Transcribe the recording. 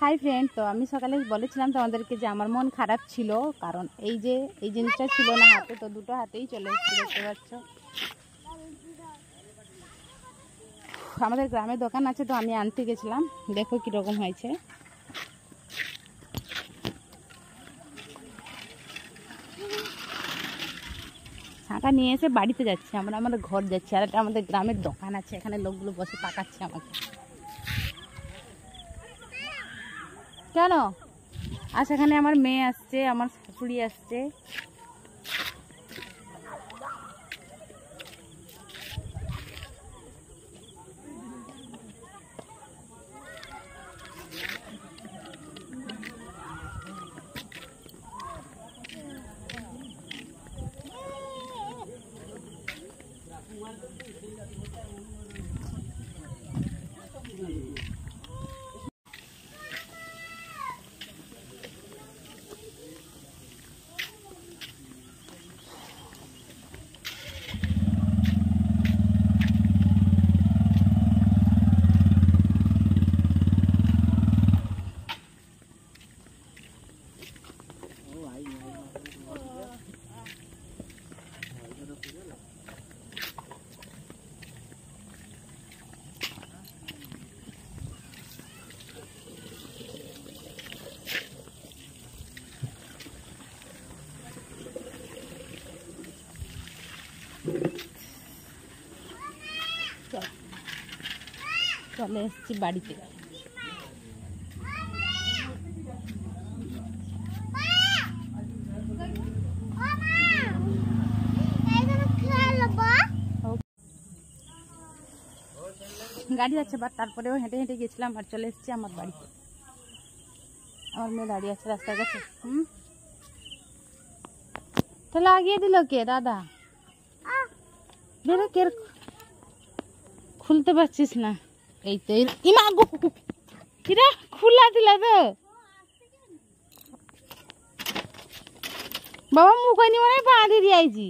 Hi friend, তো আমি সকালে বলেছিলাম তোমাদেরকে যে আমার মন খারাপ ছিল, কারণ এই যে এই জিনিসটা ছিল না হাতে, তো দুটো হাতেই চলে এসেছে, দেখতে পাচ্ছ। আমাদের গ্রামে দোকান আছে, তো আমি আনতে গেছিলাম, দেখো কীরকম হয়েছে। ছাঁকা নিয়ে এসে বাড়িতে যাচ্ছে, আমরা আমাদের ঘর যাচ্ছি, আর একটা আমাদের গ্রামের দোকান আছে, এখানে লোকগুলো বসে তাকাচ্ছে আমাকে। কেন? আর সেখানে আমার মেয়ে আসছে, আমার শাশুড়ি আসছে। চলে এসেছি বাড়িতে। গাড়ি যাচ্ছে, বাট তারপরেও হেঁটে হেঁটে গেছিলাম আর চলে এসেছি আমার বাড়িতে। আমার মেয়ে দাঁড়িয়ে আছে রাস্তার কাছে। তো লাগিয়ে দিল কে দাদা? বেরো, কে খুলতে পারছিস না? এই তো ইমাগো কিরা খুলা দিল তো বাবা, মুখ হয়নি মানে বাঁধি দিয়েছি।